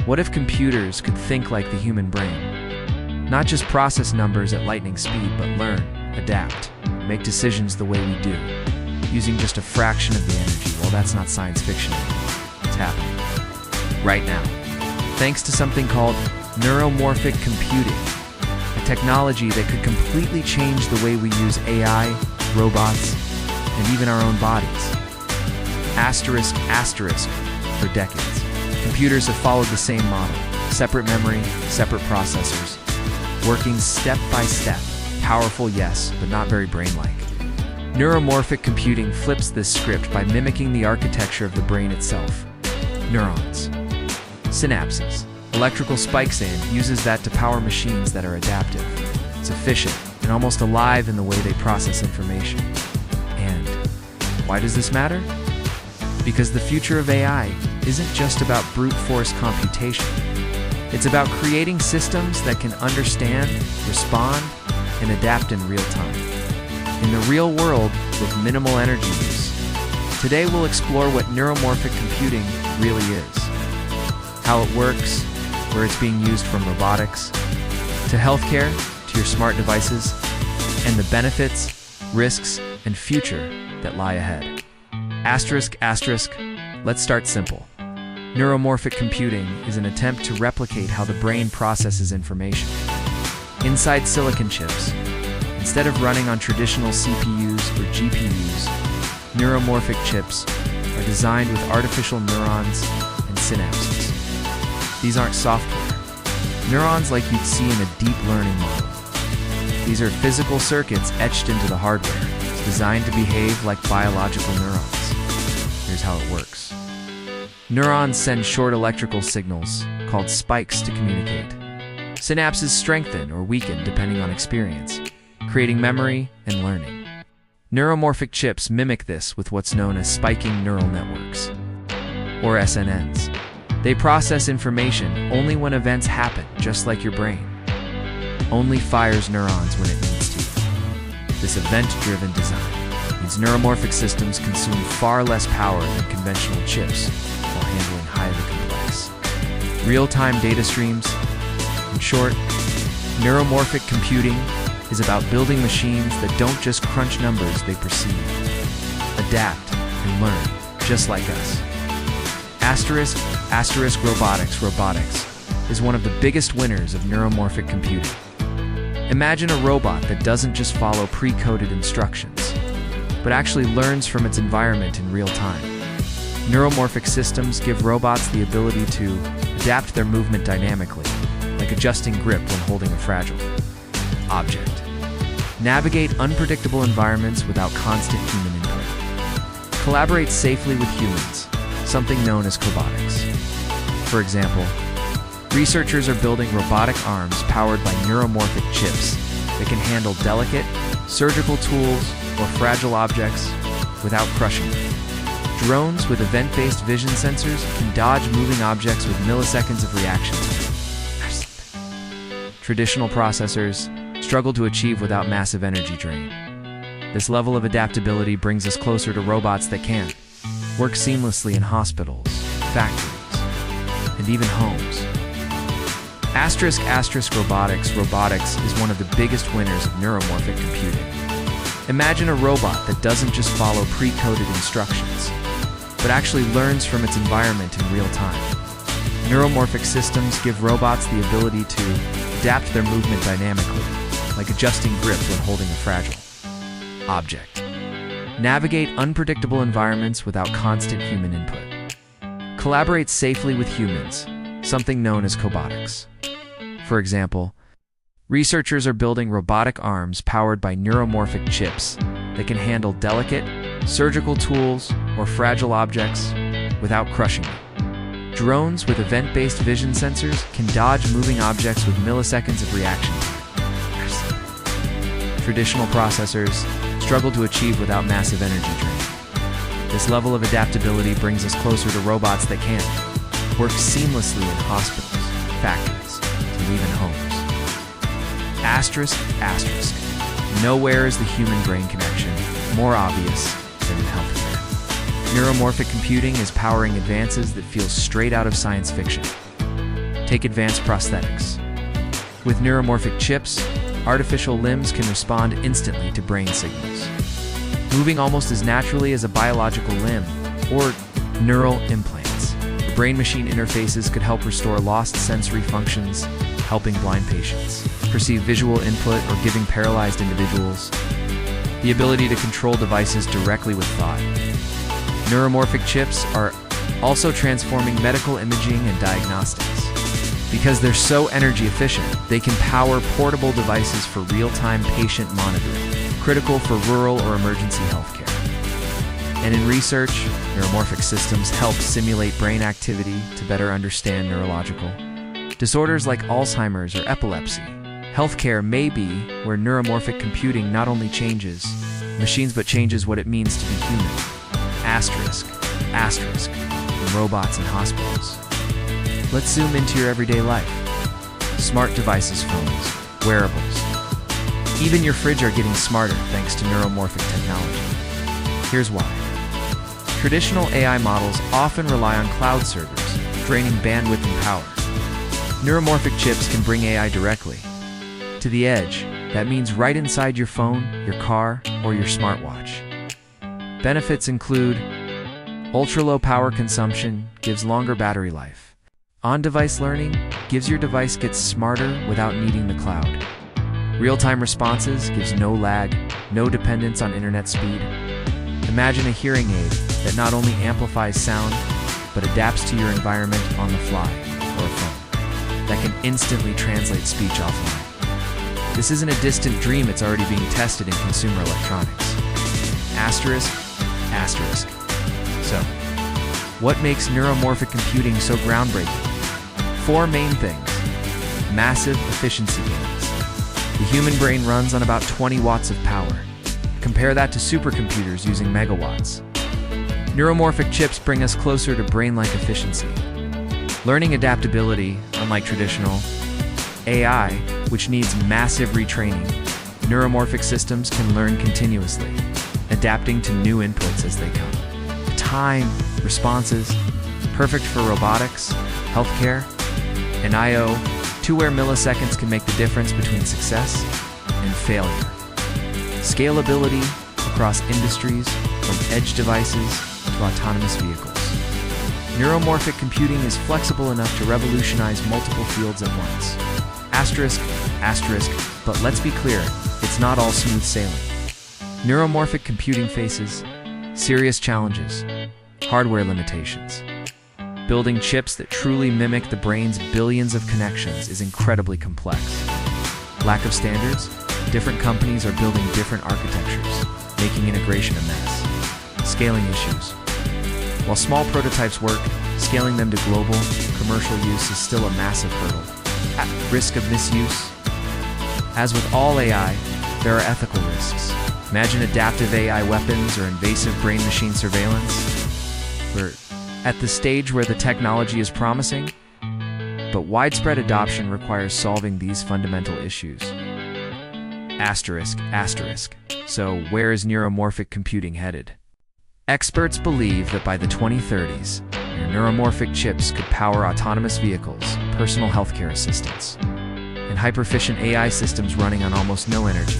What if computers could think like the human brain? Not just process numbers at lightning speed, but learn, adapt, make decisions the way we do, using just a fraction of the energy. Well, that's not science fiction anymore. It's happening right now. Thanks to something called neuromorphic computing, a technology that could completely change the way we use AI, robots, and even our own bodies. Asterisk, asterisk, for decades. Computers have followed the same model. Separate memory, separate processors, working step by step. Powerful, yes, but not very brain-like. Neuromorphic computing flips this script by mimicking the architecture of the brain itself. Neurons. Synapses. Electrical spikes uses that to power machines that are adaptive. It's efficient and almost alive in the way they process information. And why does this matter? Because the future of AI isn't just about brute force computation. It's about creating systems that can understand, respond, and adapt in real time. In the real world with minimal energy use. Today we'll explore what neuromorphic computing really is, how it works, where it's being used from robotics, to healthcare, to your smart devices, and the benefits, risks, and future that lie ahead. Asterisk, asterisk, let's start simple. Neuromorphic computing is an attempt to replicate how the brain processes information. Inside silicon chips, instead of running on traditional CPUs or GPUs, neuromorphic chips are designed with artificial neurons and synapses. These aren't software. Neurons like you'd see in a deep learning model. These are physical circuits etched into the hardware, designed to behave like biological neurons. Here's how it works. Neurons send short electrical signals, called spikes, to communicate. Synapses strengthen or weaken depending on experience, creating memory and learning. Neuromorphic chips mimic this with what's known as spiking neural networks, or SNNs. They process information only when events happen, just like your brain. Only fires neurons when it needs to. This event-driven design means neuromorphic systems consume far less power than conventional chips while handling highly complex, real-time data streams. In short, neuromorphic computing is about building machines that don't just crunch numbers, they perceive, adapt, and learn, just like us. Asterisk, asterisk, robotics. Robotics is one of the biggest winners of neuromorphic computing. Imagine a robot that doesn't just follow pre-coded instructions, but actually learns from its environment in real time. Neuromorphic systems give robots the ability to adapt their movement dynamically, like adjusting grip when holding a fragile object. Navigate unpredictable environments without constant human input. Collaborate safely with humans, something known as robotics. For example, researchers are building robotic arms powered by neuromorphic chips that can handle delicate, surgical tools or fragile objects without crushing them. Drones with event-based vision sensors can dodge moving objects with milliseconds of reaction time. Traditional processors struggle to achieve without massive energy drain. This level of adaptability brings us closer to robots that can work seamlessly in hospitals, factories, and even homes. Asterisk, asterisk, robotics. Robotics is one of the biggest winners of neuromorphic computing. Imagine a robot that doesn't just follow pre-coded instructions, but actually learns from its environment in real time. Neuromorphic systems give robots the ability to adapt their movement dynamically, like adjusting grip when holding a fragile object. Navigate unpredictable environments without constant human input. Collaborate safely with humans, something known as robotics. For example, researchers are building robotic arms powered by neuromorphic chips that can handle delicate, surgical tools or fragile objects without crushing them. Drones with event-based vision sensors can dodge moving objects with milliseconds of reaction time. Traditional processors struggle to achieve without massive energy drain. This level of adaptability brings us closer to robots that can work seamlessly in hospitals, factories, and even homes. Asterisk, asterisk. Nowhere is the human-brain connection more obvious than in healthcare. Neuromorphic computing is powering advances that feel straight out of science fiction. Take advanced prosthetics. With neuromorphic chips, artificial limbs can respond instantly to brain signals, moving almost as naturally as a biological limb, or neural implants. The brain-machine interfaces could help restore lost sensory functions, helping blind patients perceive visual input or giving paralyzed individuals the ability to control devices directly with thought. Neuromorphic chips are also transforming medical imaging and diagnostics. Because they're so energy efficient, they can power portable devices for real-time patient monitoring, critical for rural or emergency healthcare. And in research, neuromorphic systems help simulate brain activity to better understand neurological disorders like Alzheimer's or epilepsy. Healthcare may be where neuromorphic computing not only changes machines but changes what it means to be human. Asterisk, asterisk, in robots and hospitals. Let's zoom into your everyday life. Smart devices, phones, wearables. Even your fridge are getting smarter thanks to neuromorphic technology. Here's why. Traditional AI models often rely on cloud servers, draining bandwidth and power. Neuromorphic chips can bring AI directly to the edge. That means right inside your phone, your car, or your smartwatch. Benefits include ultra-low power consumption, gives longer battery life. On-device learning gives your device gets smarter without needing the cloud. Real-time responses gives no lag, no dependence on internet speed. Imagine a hearing aid that not only amplifies sound, but adapts to your environment on the fly, or a phone that can instantly translate speech offline. This isn't a distant dream, it's already being tested in consumer electronics. Asterisk, asterisk. So, what makes neuromorphic computing so groundbreaking? 4 main things. Massive efficiency gains. The human brain runs on about 20 watts of power. Compare that to supercomputers using megawatts. Neuromorphic chips bring us closer to brain-like efficiency. Learning adaptability, unlike traditional AI, which needs massive retraining, neuromorphic systems can learn continuously, adapting to new inputs as they come. Time, responses, perfect for robotics, healthcare, and I/O, to where milliseconds can make the difference between success and failure. Scalability across industries, from edge devices to autonomous vehicles. Neuromorphic computing is flexible enough to revolutionize multiple fields at once. Asterisk, asterisk, but let's be clear, it's not all smooth sailing. Neuromorphic computing faces serious challenges, hardware limitations. Building chips that truly mimic the brain's billions of connections is incredibly complex. Lack of standards, different companies are building different architectures, making integration a mess. Scaling issues. While small prototypes work, scaling them to global, commercial use is still a massive hurdle. At risk of misuse. As with all AI, there are ethical risks. Imagine adaptive AI weapons or invasive brain-machine surveillance. We're at the stage where the technology is promising, but widespread adoption requires solving these fundamental issues. Asterisk, asterisk. So, where is neuromorphic computing headed? Experts believe that by the 2030s, your neuromorphic chips could power autonomous vehicles, personal healthcare assistants, and hyper-efficient AI systems running on almost no energy.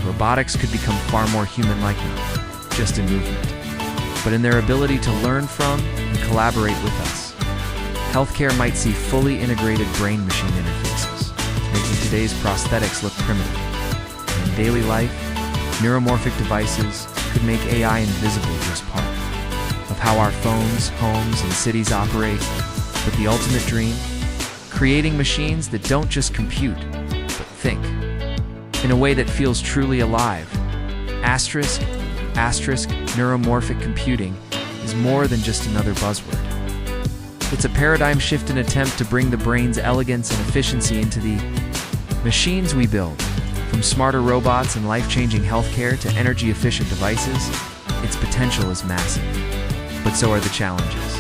Robotics could become far more human-like now, just in movement, but in their ability to learn from and collaborate with us. Healthcare might see fully integrated brain-machine interfaces, making today's prosthetics look primitive. And in daily life, neuromorphic devices could make AI invisible, just part of how our phones, homes, and cities operate. But the ultimate dream? Creating machines that don't just compute, but think, in a way that feels truly alive. Asterisk, asterisk, neuromorphic computing is more than just another buzzword. It's a paradigm shift, an attempt to bring the brain's elegance and efficiency into the machines we build. From smarter robots and life-changing healthcare to energy-efficient devices, its potential is massive. But so are the challenges.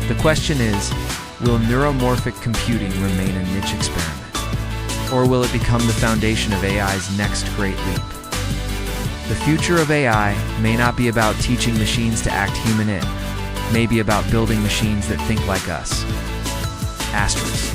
The question is, will neuromorphic computing remain a niche experiment? Or will it become the foundation of AI's next great leap? The future of AI may not be about teaching machines to act human. It may be about building machines that think like us. Asterisk.